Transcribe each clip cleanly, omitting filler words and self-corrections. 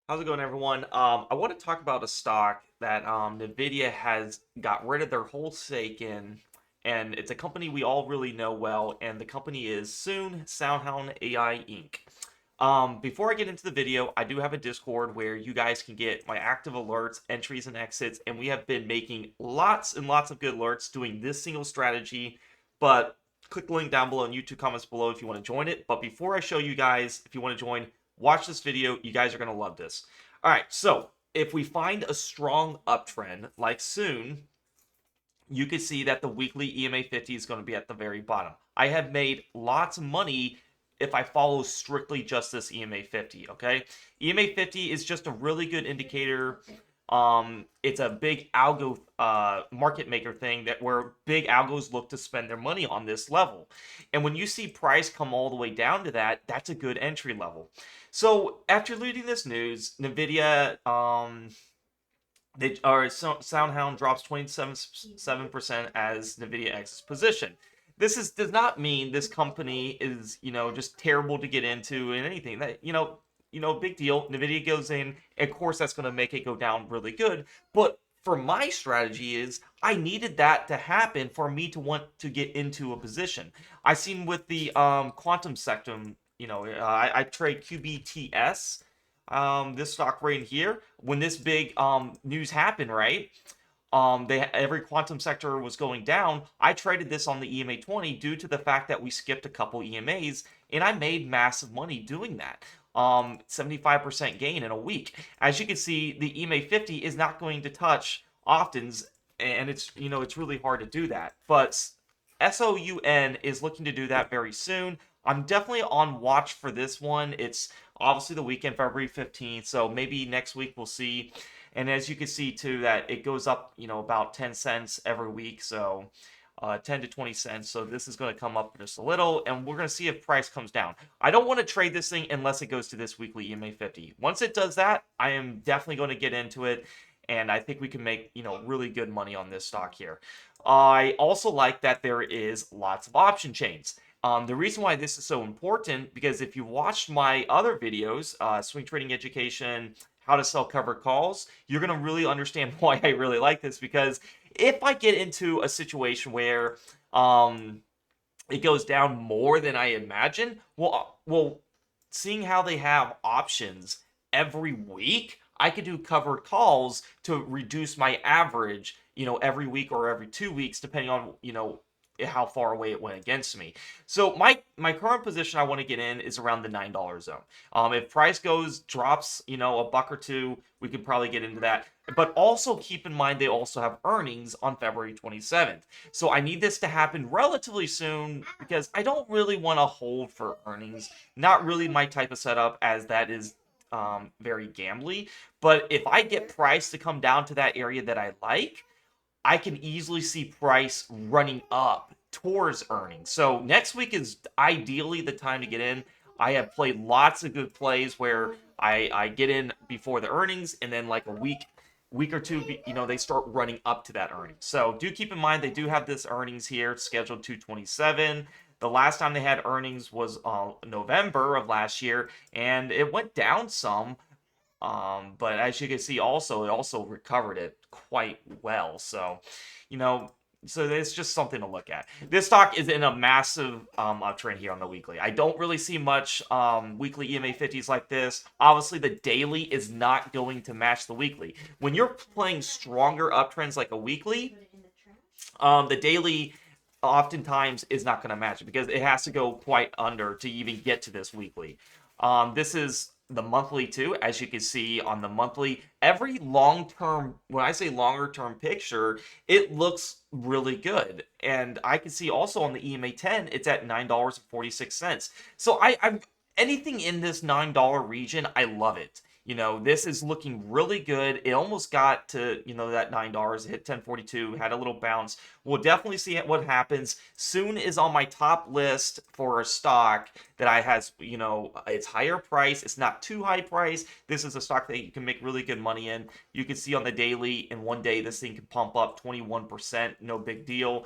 How's it going, everyone? I want to talk about a stock that NVDA has got rid of their whole stake in, and it's a company we all really know well, and the company is Soon Soundhound AI Inc. Before I get into the video, I do have a Discord where you guys can get my active alerts, entries, and exits, and we have been making lots and lots of good alerts doing this single strategy. But click the link down below in YouTube comments below if you want to join it. But before I show you guys, if you want to join, watch this video. You guys are going to love this. All right, so if we find a strong uptrend like soon, you can see that the weekly EMA 50 is going to be at the very bottom. I have made lots of money if I follow strictly just this EMA 50, okay? EMA 50 is just a really good indicator. It's a big algo market maker thing that where big algos look to spend their money on this level. And when you see price come all the way down to that, that's a good entry level. So after reading this news, Nvidia Soundhound drops 27% as NVIDIA exits position. Does not mean this company is just terrible to get into and anything that big deal. NVIDIA goes in, of course that's going to make it go down really good. But for my strategy is I needed that to happen for me to want to get into a position. I seen with the quantum sector, I trade QBTS, this stock right here, when this big news happened, right? Every quantum sector was going down. I traded this on the EMA 20 due to the fact that we skipped a couple EMAs, and I made massive money doing that. 75% gain in a week. As you can see, the EMA 50 is not going to touch oftens, and it's really hard to do that. But SOUN is looking to do that very soon. I'm definitely on watch for this one. It's obviously the weekend, February 15th, so maybe next week we'll see. And as you can see too, that it goes up, about 10 cents every week, so 10 to 20 cents. So this is going to come up just a little, and we're going to see if price comes down. I don't want to trade this thing unless it goes to this weekly EMA 50. Once it does that, I am definitely going to get into it, and I think we can make, really good money on this stock here. I also like that there is lots of option chains. The reason why this is so important, because if you watched my other videos, swing trading education, how to sell covered calls, you're going to really understand why I really like this. Because if I get into a situation where it goes down more than I imagine, well, seeing how they have options every week, I could do covered calls to reduce my average, every week or every 2 weeks, depending on, how far away it went against me. So my current position I want to get in is around the $9 zone. If price drops, a buck or two, we could probably get into that. But also keep in mind they also have earnings on February 27th. So I need this to happen relatively soon because I don't really want to hold for earnings. Not really my type of setup, as that is very gambly. But if I get price to come down to that area that I like, I can easily see price running up towards earnings. So next week is ideally the time to get in. I have played lots of good plays where I get in before the earnings, and then like a week or two, they start running up to that earnings. So do keep in mind they do have this earnings here scheduled 227. The last time they had earnings was November of last year, and it went down some. But as you can see, also it also recovered it quite well. So, you know, so it's just something to look at. This stock is in a massive uptrend here on the weekly. I don't really see much weekly EMA 50s like this. Obviously, the daily is not going to match the weekly. When you're playing stronger uptrends like a weekly, the daily oftentimes is not going to match it because it has to go quite under to even get to this weekly. This is the monthly too, as you can see on the monthly. Every long term, when I say longer term picture, it looks really good. And I can see also on the EMA 10, it's at $9.46. So I'm anything in this $9 region, I love it. This is looking really good. It almost got to, that $9. It hit 1042, had a little bounce. We'll definitely see what happens. Soon is on my top list for a stock that I has, it's higher price. It's not too high price. This is a stock that you can make really good money in. You can see on the daily, in one day, this thing can pump up 21%. No big deal.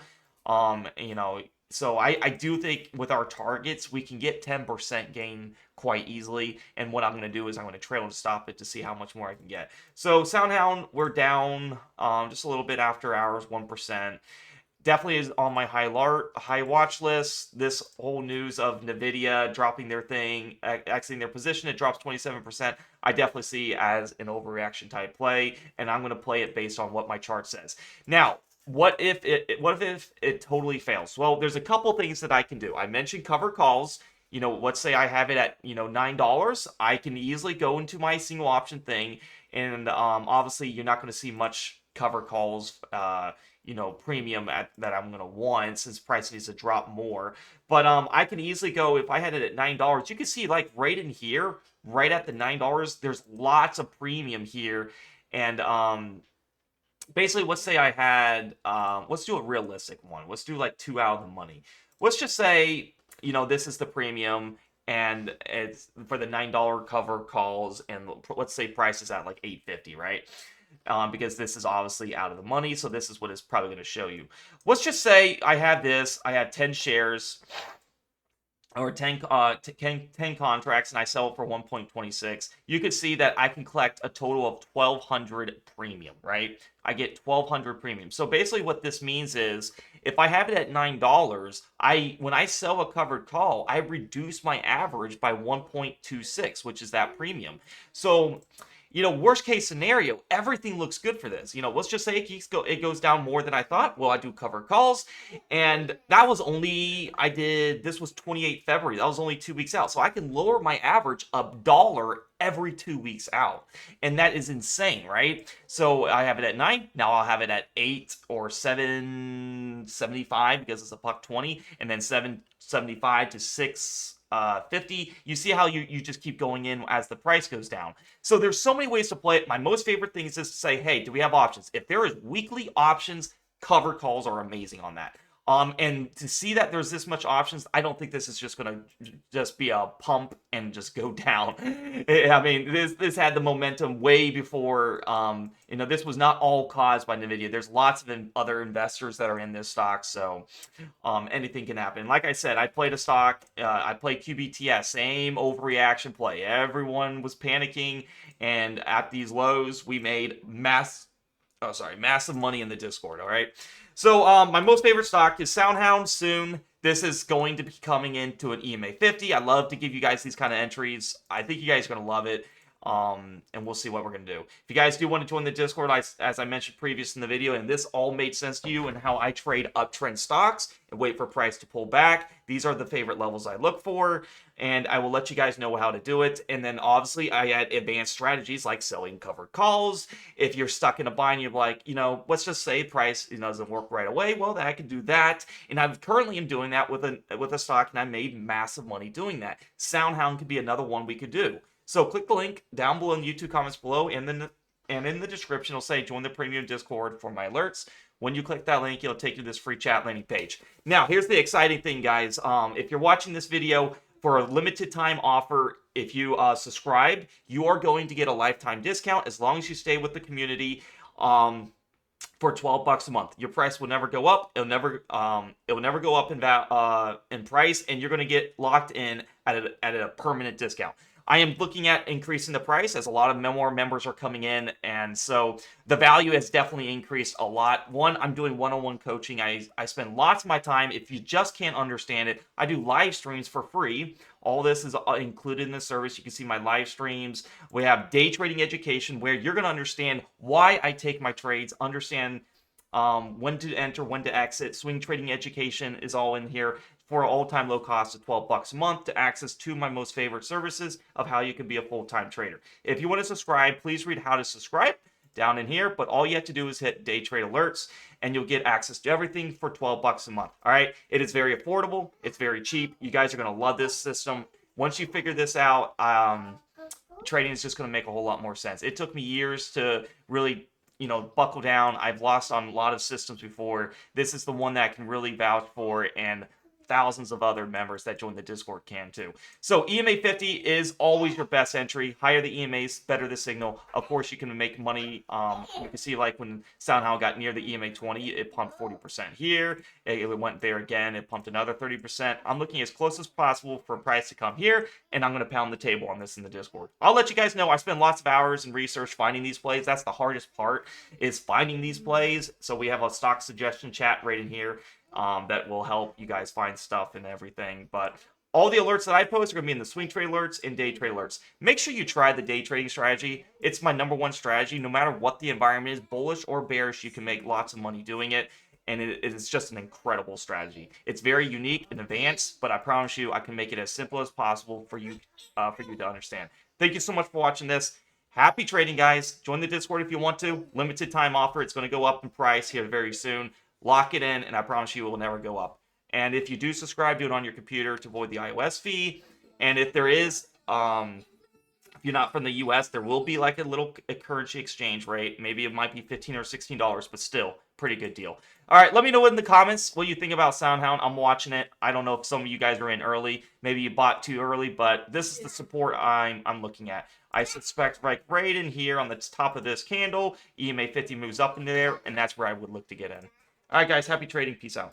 So I do think with our targets, we can get 10% gain quite easily. And what I'm going to do is I'm going to trail to stop it to see how much more I can get. So Soundhound, we're down just a little bit after hours, 1%. Definitely is on my high watch list. This whole news of NVIDIA dropping their thing, exiting their position, it drops 27%. I definitely see as an overreaction type play, and I'm going to play it based on what my chart says. Now, what if it totally fails? Well, there's a couple things that I can do. I mentioned cover calls. Let's say I have it at $9. I can easily go into my single option thing, and obviously you're not going to see much cover calls. Premium that I'm gonna want since price needs to drop more. But I can easily go if I had it at $9. You can see like right in here, right at the $9. There's lots of premium here, and basically, let's say I had let's do a realistic one. Let's do like 2 out of the money. Let's just say this is the premium. And it's for the $9 cover calls, and let's say price is at like 850, right? Because this is obviously out of the money, so this is what it's probably going to show you. Let's just say I have 10 shares, or 10 contracts, and I sell it for 1.26. You can see that I can collect a total of 1,200 premium, right? I get 1,200 premium. So basically what this means is if I have it at $9, when I sell a covered call, I reduce my average by 1.26, which is that premium. So worst case scenario, everything looks good for this. Let's just say it goes down more than I thought. Well, I do cover calls, and this was 28 February. That was only 2 weeks out. So I can lower my average $1 every 2 weeks out. And that is insane, right? So I have it at 9. Now I'll have it at 8 or 7.75 because it's a $1.20, and then 7.75 to 6.50. You see how you just keep going in as the price goes down. So there's so many ways to play it. My most favorite thing is just to say, hey, do we have options? If there is weekly options, cover calls are amazing on that. And to see that there's this much options, I don't think this is just going to just be a pump and just go down. I mean, this had the momentum way before. This was not all caused by NVIDIA. There's lots of other investors that are in this stock, so anything can happen. Like I said, I played a stock. I played QBTS, same overreaction play. Everyone was panicking, and at these lows, we made massive money in the Discord. All right. So my most favorite stock is Soundhound. Soon, this is going to be coming into an EMA 50. I love to give you guys these kind of entries. I think you guys are going to love it. And we'll see what we're going to do. If you guys do want to join the Discord, as I mentioned previous in the video, and this all made sense to you and how I trade uptrend stocks and wait for price to pull back, these are the favorite levels I look for, and I will let you guys know how to do it. And then obviously I add advanced strategies like selling covered calls. If you're stuck in a bind, you're like, let's just say price doesn't work right away. Well, I can do that, and I currently am doing that with a stock, and I made massive money doing that. Soundhound could be another one we could do. So click the link down below in the YouTube comments below, and in the description it'll say join the premium Discord for my alerts. When you click that link, it'll take you to this free chat landing page. Now, here's the exciting thing, guys. If you're watching this video for a limited time offer, if you subscribe, you are going to get a lifetime discount as long as you stay with the community. For $12 a month, your price will never go up. It'll never go up in price, and you're going to get locked in at a permanent discount. I am looking at increasing the price as a lot of more members are coming in, and so the value has definitely increased a lot. One, I'm doing one-on-one coaching. I spend lots of my time. If you just can't understand it, I do live streams for free. All this is included in the service. You can see my live streams. We have day trading education where you're going to understand why I take my trades, understand when to enter, when to exit. Swing trading education is all in here for an all-time low cost of $12 a month to access to my most favorite services of how you can be a full-time trader. If you want to subscribe, please read how to subscribe down in here, but all you have to do is hit day trade alerts and you'll get access to everything for $12 a month. All right, it is very affordable, it's very cheap. You guys are going to love this system. Once you figure this out, trading is just going to make a whole lot more sense. It took me years to really buckle down. I've lost on a lot of systems before. This is the one that I can really vouch for, and thousands of other members that join the Discord can too. So EMA 50 is always your best entry. Higher the EMAs, better the signal. Of course, you can make money. You can see like when SoundHound got near the EMA 20, it pumped 40% here. It went there again. It pumped another 30%. I'm looking as close as possible for a price to come here, and I'm going to pound the table on this in the Discord. I'll let you guys know. I spend lots of hours in research finding these plays. That's the hardest part, is finding these plays. So we have a stock suggestion chat right in here that will help you guys find stuff and everything. But all the alerts that I post are going to be in the swing trade alerts and day trade alerts. Make sure you try the day trading strategy. It's my #1 strategy. No matter what the environment is, bullish or bearish, you can make lots of money doing it. And it is just an incredible strategy. It's very unique and advanced, but I promise you I can make it as simple as possible for you to understand. Thank you so much for watching this. Happy trading, guys. Join the Discord if you want to. Limited time offer. It's going to go up in price here very soon. Lock it in, and I promise you it will never go up. And if you do subscribe, do it on your computer to avoid the iOS fee. And if there is, if you're not from the US, there will be like a currency exchange rate. Maybe it might be $15 or $16, but still, pretty good deal. All right, let me know in the comments what you think about SoundHound. I'm watching it. I don't know if some of you guys are in early. Maybe you bought too early, but this is the support I'm looking at. I suspect right in here on the top of this candle, EMA 50 moves up into there, and that's where I would look to get in. All right, guys, happy trading. Peace out.